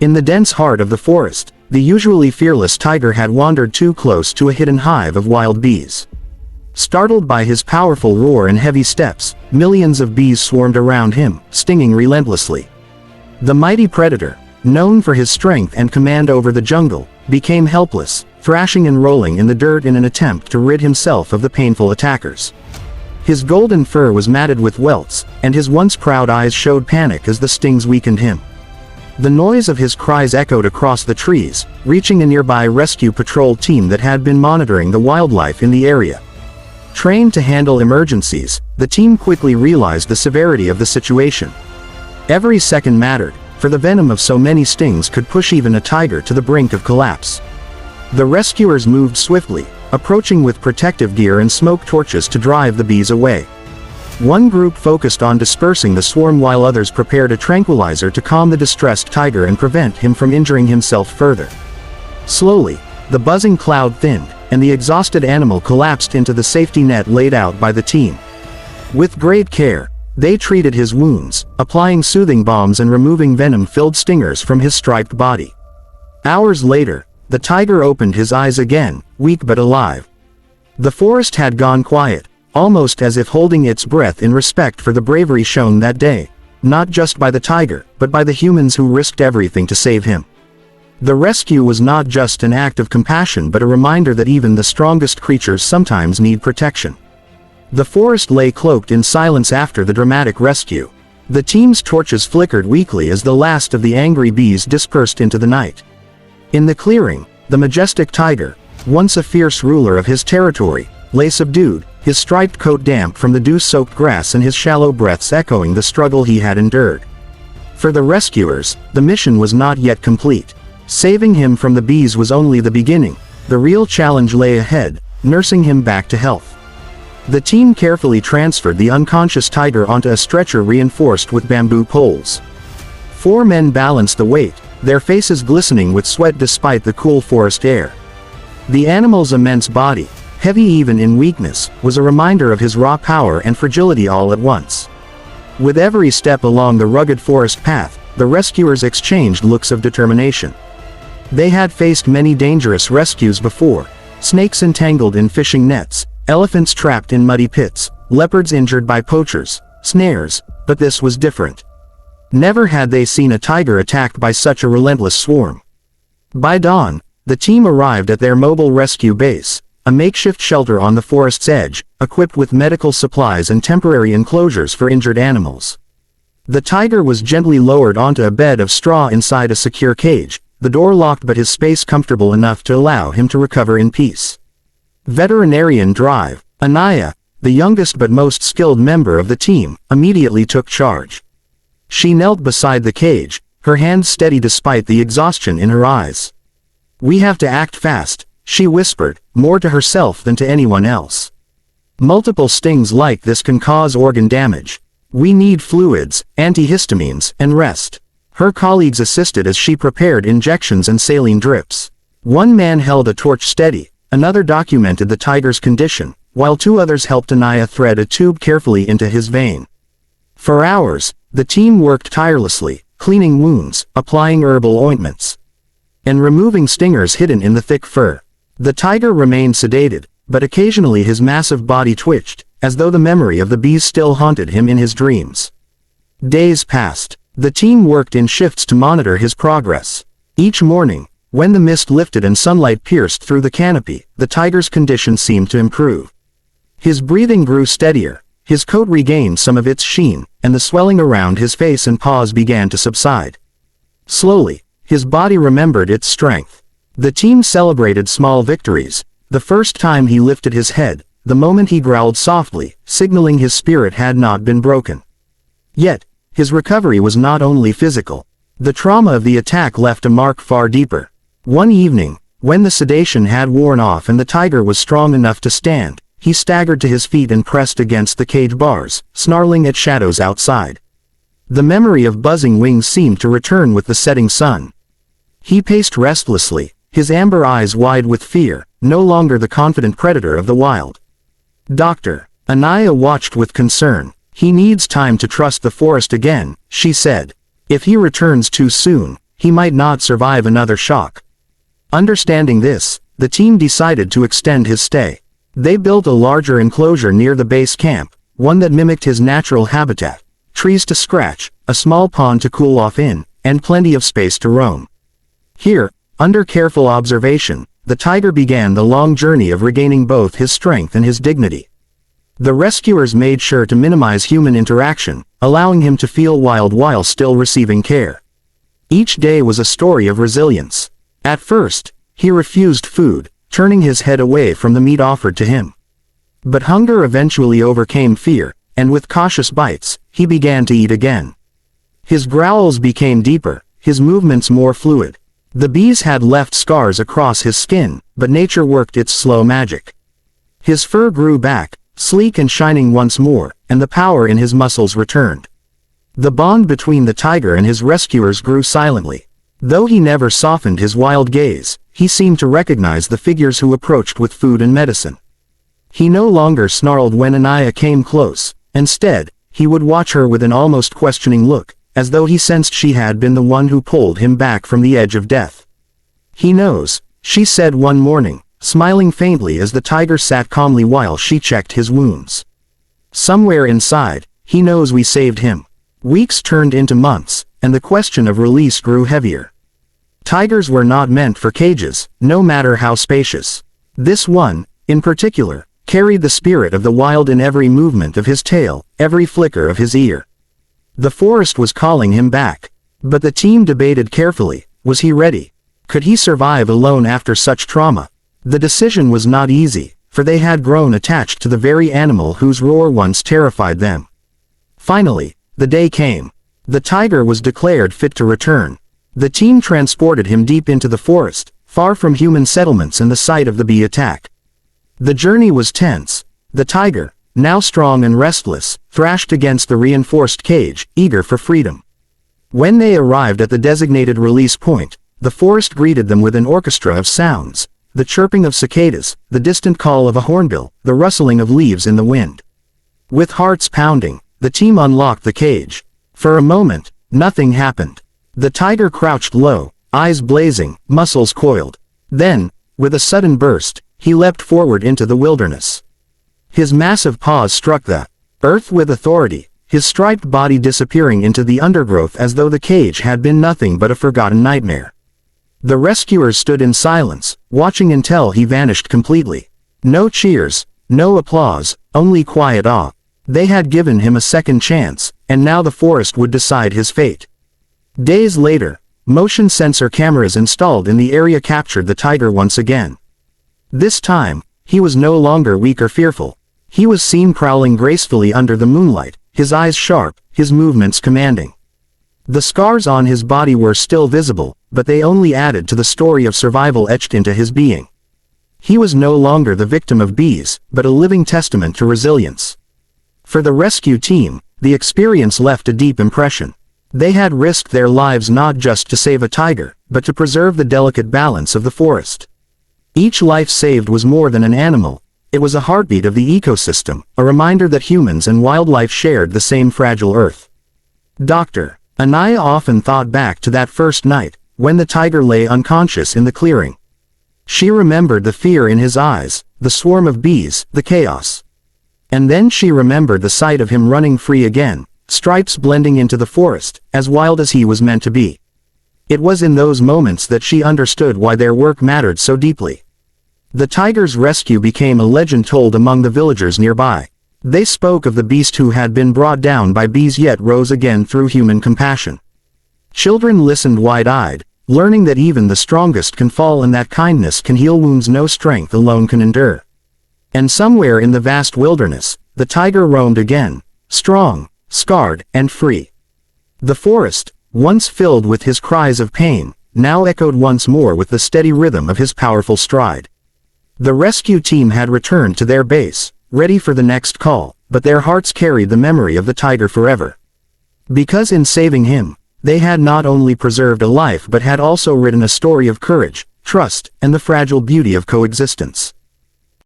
In the dense heart of the forest, the usually fearless tiger had wandered too close to a hidden hive of wild bees. Startled by his powerful roar and heavy steps, millions of bees swarmed around him, stinging relentlessly. The mighty predator, known for his strength and command over the jungle, became helpless, thrashing and rolling in the dirt in an attempt to rid himself of the painful attackers. His golden fur was matted with welts, and his once proud eyes showed panic as the stings weakened him. The noise of his cries echoed across the trees, reaching a nearby rescue patrol team that had been monitoring the wildlife in the area. Trained to handle emergencies, the team quickly realized the severity of the situation. Every second mattered, for the venom of so many stings could push even a tiger to the brink of collapse. The rescuers moved swiftly, approaching with protective gear and smoke torches to drive the bees away. One group focused on dispersing the swarm while others prepared a tranquilizer to calm the distressed tiger and prevent him from injuring himself further. Slowly, the buzzing cloud thinned, and the exhausted animal collapsed into the safety net laid out by the team. With great care, they treated his wounds, applying soothing balms and removing venom-filled stingers from his striped body. Hours later, the tiger opened his eyes again, weak but alive. The forest had gone quiet, almost as if holding its breath in respect for the bravery shown that day, not just by the tiger, but by the humans who risked everything to save him. The rescue was not just an act of compassion but a reminder that even the strongest creatures sometimes need protection. The forest lay cloaked in silence after the dramatic rescue. The team's torches flickered weakly as the last of the angry bees dispersed into the night. In the clearing, the majestic tiger, once a fierce ruler of his territory, lay subdued, his striped coat damp from the dew-soaked grass and his shallow breaths echoing the struggle he had endured. For the rescuers, the mission was not yet complete. Saving him from the bees was only the beginning. The real challenge lay ahead, nursing him back to health. The team carefully transferred the unconscious tiger onto a stretcher reinforced with bamboo poles. 4 men balanced the weight, their faces glistening with sweat despite the cool forest air. The animal's immense body, heavy even in weakness, was a reminder of his raw power and fragility all at once. With every step along the rugged forest path, the rescuers exchanged looks of determination. They had faced many dangerous rescues before: snakes entangled in fishing nets, elephants trapped in muddy pits, leopards injured by poachers, snares, but this was different. Never had they seen a tiger attacked by such a relentless swarm. By dawn, the team arrived at their mobile rescue base, a makeshift shelter on the forest's edge, equipped with medical supplies and temporary enclosures for injured animals. The tiger was gently lowered onto a bed of straw inside a secure cage, the door locked but his space comfortable enough to allow him to recover in peace. Veterinarian Drive, Anaya, the youngest but most skilled member of the team, immediately took charge. She knelt beside the cage, her hands steady despite the exhaustion in her eyes. "We have to act fast," she whispered, more to herself than to anyone else. "Multiple stings like this can cause organ damage. We need fluids, antihistamines, and rest." Her colleagues assisted as she prepared injections and saline drips. One man held a torch steady, another documented the tiger's condition, while 2 others helped Anaya thread a tube carefully into his vein. For hours, the team worked tirelessly, cleaning wounds, applying herbal ointments, and removing stingers hidden in the thick fur. The tiger remained sedated, but occasionally his massive body twitched, as though the memory of the bees still haunted him in his dreams. Days passed. The team worked in shifts to monitor his progress. Each morning, when the mist lifted and sunlight pierced through the canopy, the tiger's condition seemed to improve. His breathing grew steadier, his coat regained some of its sheen, and the swelling around his face and paws began to subside. Slowly, his body remembered its strength. The team celebrated small victories: the first time he lifted his head, the moment he growled softly, signaling his spirit had not been broken. Yet, his recovery was not only physical. The trauma of the attack left a mark far deeper. One evening, when the sedation had worn off and the tiger was strong enough to stand, he staggered to his feet and pressed against the cage bars, snarling at shadows outside. The memory of buzzing wings seemed to return with the setting sun. He paced restlessly, his amber eyes wide with fear, no longer the confident predator of the wild. "Doctor," Anaya watched with concern. "He needs time to trust the forest again," she said. "If he returns too soon, he might not survive another shock. Understanding this, the team decided to extend his stay. They built a larger enclosure near the base camp, one that mimicked his natural habitat, trees to scratch, a small pond to cool off in, and plenty of space to roam. Here, under careful observation, the tiger began the long journey of regaining both his strength and his dignity. The rescuers made sure to minimize human interaction, allowing him to feel wild while still receiving care. Each day was a story of resilience. At first, he refused food, turning his head away from the meat offered to him. But hunger eventually overcame fear, and with cautious bites, he began to eat again. His growls became deeper, his movements more fluid. The bees had left scars across his skin, but nature worked its slow magic. His fur grew back, sleek and shining once more, and the power in his muscles returned. The bond between the tiger and his rescuers grew silently. Though he never softened his wild gaze, he seemed to recognize the figures who approached with food and medicine. He no longer snarled when Anaya came close. Instead, he would watch her with an almost questioning look, as though he sensed she had been the one who pulled him back from the edge of death. "He knows," she said one morning, smiling faintly as the tiger sat calmly while she checked his wounds. "Somewhere inside, he knows we saved him." Weeks turned into months, and the question of release grew heavier. Tigers were not meant for cages, no matter how spacious. This one, in particular, carried the spirit of the wild in every movement of his tail, every flicker of his ear. The forest was calling him back. But the team debated carefully, was he ready? Could he survive alone after such trauma? The decision was not easy, for they had grown attached to the very animal whose roar once terrified them. Finally, the day came. The tiger was declared fit to return. The team transported him deep into the forest, far from human settlements and the site of the bee attack. The journey was tense. The tiger, now strong and restless, thrashed against the reinforced cage, eager for freedom. When they arrived at the designated release point, the forest greeted them with an orchestra of sounds, the chirping of cicadas, the distant call of a hornbill, the rustling of leaves in the wind. With hearts pounding, the team unlocked the cage. For a moment, nothing happened. The tiger crouched low, eyes blazing, muscles coiled. Then, with a sudden burst, he leapt forward into the wilderness. His massive paws struck the earth with authority, his striped body disappearing into the undergrowth as though the cage had been nothing but a forgotten nightmare. The rescuers stood in silence, watching until he vanished completely. No cheers, no applause, only quiet awe. They had given him a second chance, and now the forest would decide his fate. Days later, motion sensor cameras installed in the area captured the tiger once again. This time, he was no longer weak or fearful. He was seen prowling gracefully under the moonlight, his eyes sharp, his movements commanding. The scars on his body were still visible, but they only added to the story of survival etched into his being. He was no longer the victim of bees, but a living testament to resilience. For the rescue team, the experience left a deep impression. They had risked their lives not just to save a tiger, but to preserve the delicate balance of the forest. Each life saved was more than an animal. It was a heartbeat of the ecosystem, a reminder that humans and wildlife shared the same fragile earth. Dr. Anaya often thought back to that first night, when the tiger lay unconscious in the clearing. She remembered the fear in his eyes, the swarm of bees, the chaos. And then she remembered the sight of him running free again, stripes blending into the forest, as wild as he was meant to be. It was in those moments that she understood why their work mattered so deeply. The tiger's rescue became a legend told among the villagers nearby. They spoke of the beast who had been brought down by bees yet rose again through human compassion. Children listened wide-eyed, learning that even the strongest can fall and that kindness can heal wounds no strength alone can endure. And somewhere in the vast wilderness, the tiger roamed again, strong, scarred, and free. The forest, once filled with his cries of pain, now echoed once more with the steady rhythm of his powerful stride. The rescue team had returned to their base, ready for the next call, but their hearts carried the memory of the tiger forever. Because in saving him, they had not only preserved a life but had also written a story of courage, trust, and the fragile beauty of coexistence.